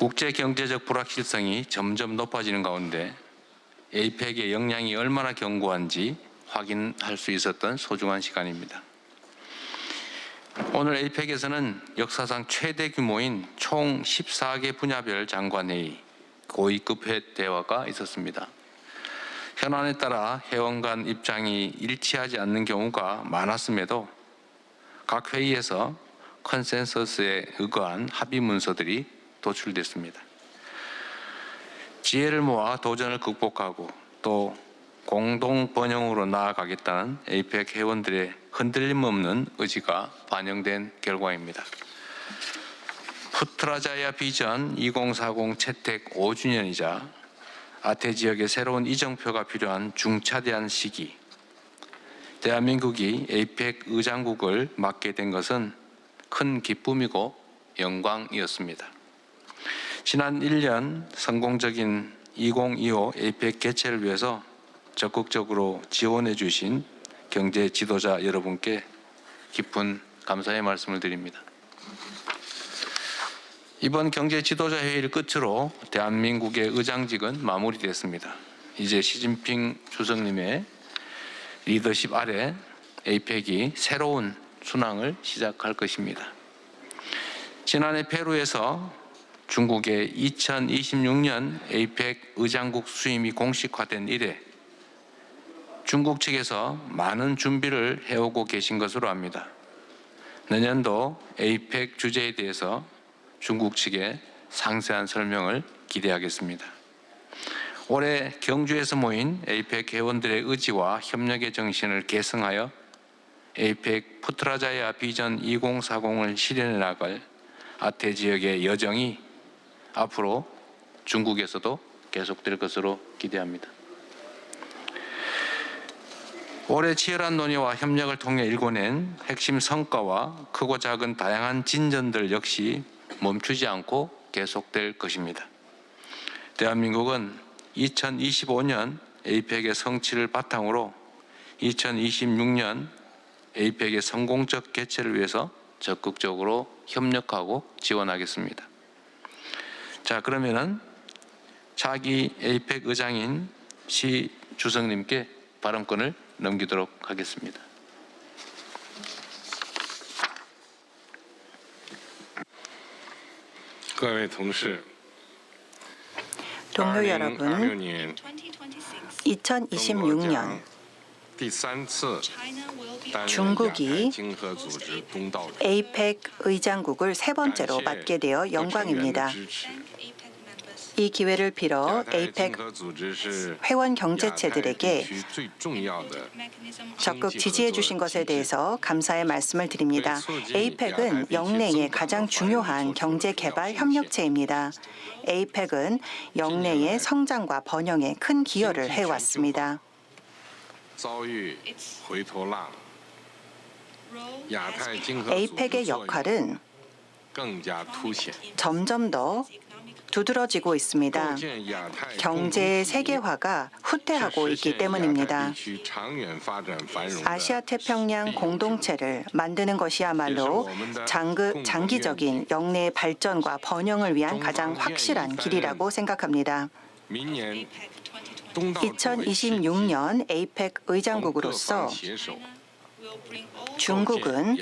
국제 경제적 불확실성이 점점 높아지는 가운데 에이펙의 역량이 얼마나 견고한지 확인할 수 있었던 소중한 시간입니다. 오늘 에이펙에서는 역사상 최대 규모인 총 14개 분야별 장관회의, 고위급 대화가 있었습니다. 현안에 따라 회원 간 입장이 일치하지 않는 경우가 많았음에도 각 회의에서 컨센서스에 의거한 합의 문서들이 도출됐습니다. 지혜를 모아 도전을 극복하고 또 공동 번영으로 나아가겠다는 에이펙 회원들의 흔들림 없는 의지가 반영된 결과입니다. 푸트라자야 비전 2040 채택 5주년이자 아태 지역의 새로운 이정표가 필요한 중차대한 시기, 대한민국이 에이펙 의장국을 맡게 된 것은 큰 기쁨이고 영광이었습니다. 지난 1년 성공적인 2025 에이펙 개최를 위해서 적극적으로 지원해 주신 경제 지도자 여러분께 깊은 감사의 말씀을 드립니다. 이번 경제 지도자 회의를 끝으로 대한민국의 의장직은 마무리됐습니다. 이제 시진핑 주석님의 리더십 아래 에이펙이 새로운 순항을 시작할 것입니다. 지난해 페루에서 중국의 2026년 에이펙 의장국 수임이 공식화된 이래 중국 측에서 많은 준비를 해오고 계신 것으로 압니다. 내년도 에이펙 주제에 대해서 중국 측의 상세한 설명을 기대하겠습니다. 올해 경주에서 모인 에이펙 회원들의 의지와 협력의 정신을 계승하여 에이펙 푸트라자야 비전 2040을 실현해 나갈 아태 지역의 여정이 앞으로 중국에서도 계속될 것으로 기대합니다. 올해 치열한 논의와 협력을 통해 일궈낸 핵심 성과와 크고 작은 다양한 진전들 역시 멈추지 않고 계속될 것입니다. 대한민국은 2025년 에이펙의 성취를 바탕으로 2026년 에이펙의 성공적 개최를 위해서 적극적으로 협력하고 지원하겠습니다. 자, 그러면은 차기 에이펙 의장인 시 주석님께 발언권을 넘기도록 하겠습니다. 동료 여러분, 2026년 중국이 에이펙 의장국을 세 번째로 맡게 되어 영광입니다. 이 기회를 빌어 에이펙 회원 경제체들에게 적극 지지해 주신 것에 대해서 감사의 말씀을 드립니다. 에이펙은 영내의 가장 중요한 경제개발 협력체입니다. 에이펙은 영내의 성장과 번영에 큰 기여를 해왔습니다. 에이펙의 역할은 점점 더 두드러지고 있습니다. 경제의 세계화가 후퇴하고 있기 때문입니다. 아시아 태평양 공동체를 만드는 것이야말로 장기적인 영내의 발전과 번영을 위한 가장 확실한 길이라고 생각합니다. 2026년 에이펙 의장국으로서 중국은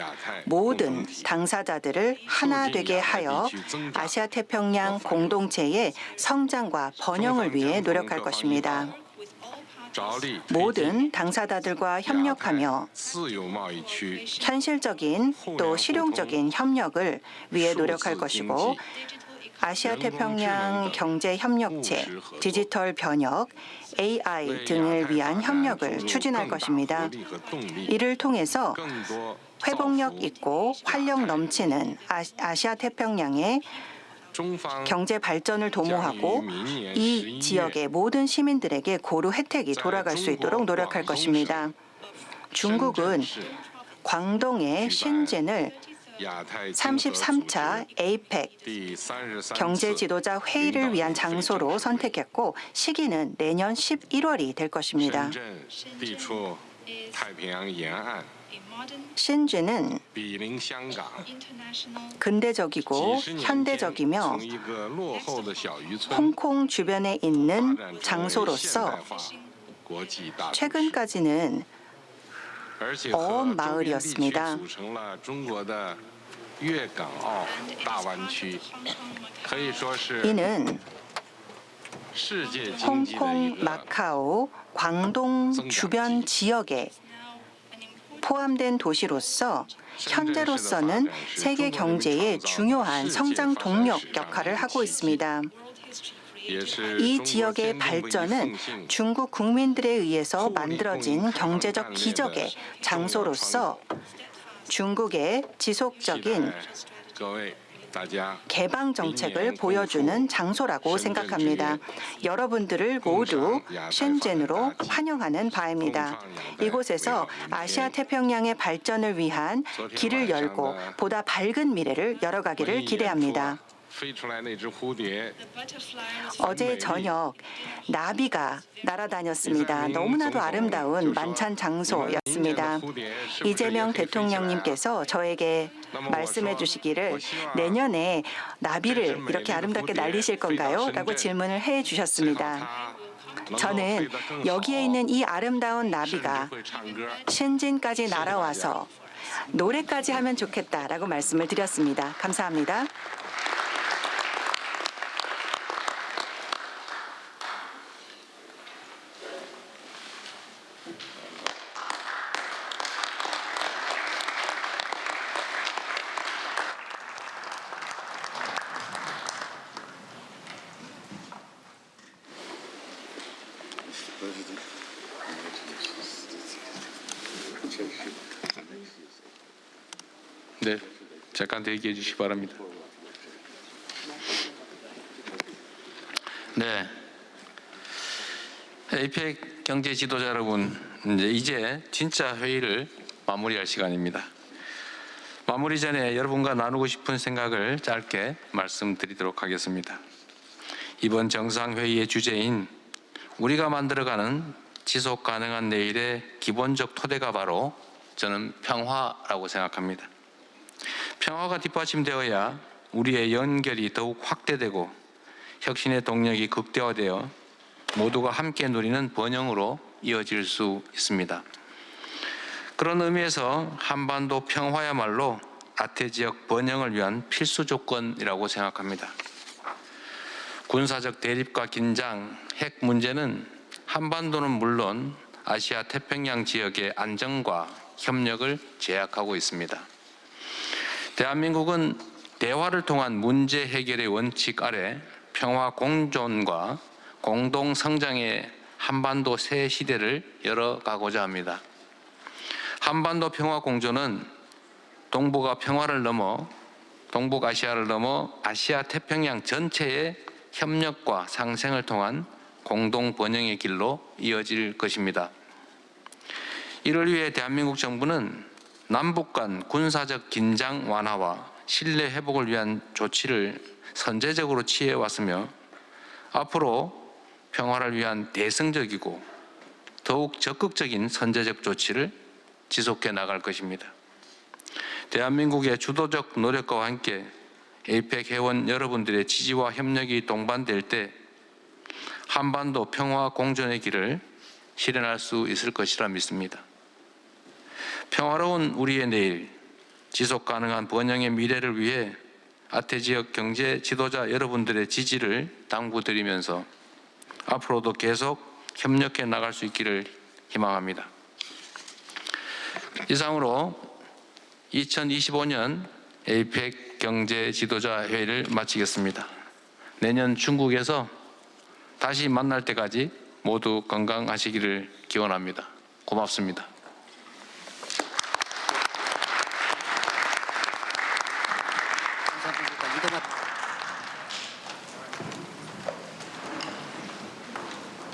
모든 당사자들을 하나 되게 하여 아시아 태평양 공동체의 성장과 번영을 위해 노력할 것입니다. 모든 당사자들과 협력하며 현실적인 또 실용적인 협력을 위해 노력할 것이고 아시아 태평양 경제협력체, 디지털 변혁, AI 등을 위한 협력을 추진할 것입니다. 이를 통해서 회복력 있고 활력 넘치는 아시아 태평양의 경제 발전을 도모하고 이 지역의 모든 시민들에게 고루 혜택이 돌아갈 수 있도록 노력할 것입니다. 중국은 광동의 신진을 33차 에이펙 경제지도자 회의를 위한 장소로 선택했고 시기는 내년 11월이 될 것입니다. 신주는 比邻香港 근대적이고 几十年前 현대적이며 从一个落后的小渔村 홍콩 주변에 发 있는 展成为现代 장소로서 化国际大都市， 최근까지는 而且和 어업 周边地区 마을이었습니다. 组成了中国的粤港澳大湾区，可以说是 이는 世界经济的一 홍콩, 个 마카오, 광동 주변 지역에 포함된 도시로서 현재로서는 세계 경제의 중요한 성장 동력 역할을 하고 있습니다. 也是 이 中国 지역의 坚定不移 발전은 奉行 중국 국민들에 의해서 만들어진 경제적 기적의 장소로서 중국의 期 지속적인 待各位大家 개방 정책을 보여주는 장소라고 생각합니다. 여러분들을 모두 셴젠으로 환영하는 바입니다. 이곳에서 아시아 태평양의 발전을 위한 길을 열고 보다 밝은 미래를 열어가기를 기대합니다. 飞出来那只蝴蝶 어제 저녁 나비가 날아다녔습니다. 너무나도 아름다운 만찬 장소였습니다. 이재명 대통령님께서 저에게 말씀해 주시기를 내년에 나비를 이렇게 아름답게 날리실 건가요? 라고 질문을 해 주셨습니다. 저는 여기에 있는 이 아름다운 나비가 셴진까지 날아와서 노래까지 하면 좋겠다라고 말씀을 드렸습니다. 감사합니다. 네, 잠깐 대기해 주시기 바랍니다. 네, APEC 경제 지도자 여러분, 이제 진짜 회의를 마무리할 시간입니다. 마무리 전에 여러분과 나누고 싶은 생각을 짧게 말씀드리도록 하겠습니다. 이번 정상회의의 주제인 우리가 만들어가는 지속 가능한 내일의 기본적 토대가 바로 저는 평화라고 생각합니다. 평화가 뒷받침되어야 우리의 연결이 더욱 확대되고 혁신의 동력이 극대화되어 모두가 함께 누리는 번영으로 이어질 수 있습니다. 그런 의미에서 한반도 평화야말로 아태 지역 번영을 위한 필수 조건이라고 생각합니다. 군사적 대립과 긴장, 핵 문제는 한반도는 물론 아시아 태평양 지역의 안정과 협력을 제약하고 있습니다. 대한민국은 대화를 통한 문제 해결의 원칙 아래 평화 공존과 공동 성장의 한반도 새 시대를 열어가고자 합니다. 한반도 평화 공존은 동북아 평화를 넘어 동북아시아를 넘어 아시아 태평양 전체의 협력과 상생을 통한 공동 번영의 길로 이어질 것입니다. 이를 위해 대한민국 정부는 남북 간 군사적 긴장 완화와 신뢰 회복을 위한 조치를 선제적으로 취해왔으며 앞으로 평화를 위한 대승적이고 더욱 적극적인 선제적 조치를 지속해 나갈 것입니다. 대한민국의 주도적 노력과 함께 APEC 회원 여러분들의 지지와 협력이 동반될 때 한반도 평화 공존의 길을 실현할 수 있을 것이라 믿습니다. 평화로운 우리의 내일, 지속 가능한 번영의 미래를 위해 아태 지역 경제 지도자 여러분들의 지지를 당부드리면서 앞으로도 계속 협력해 나갈 수 있기를 희망합니다. 이상으로 2025년 APEC 경제 지도자 회의를 마치겠습니다. 내년 중국에서 다시 만날 때까지 모두 건강하시기를 기원합니다. 고맙습니다.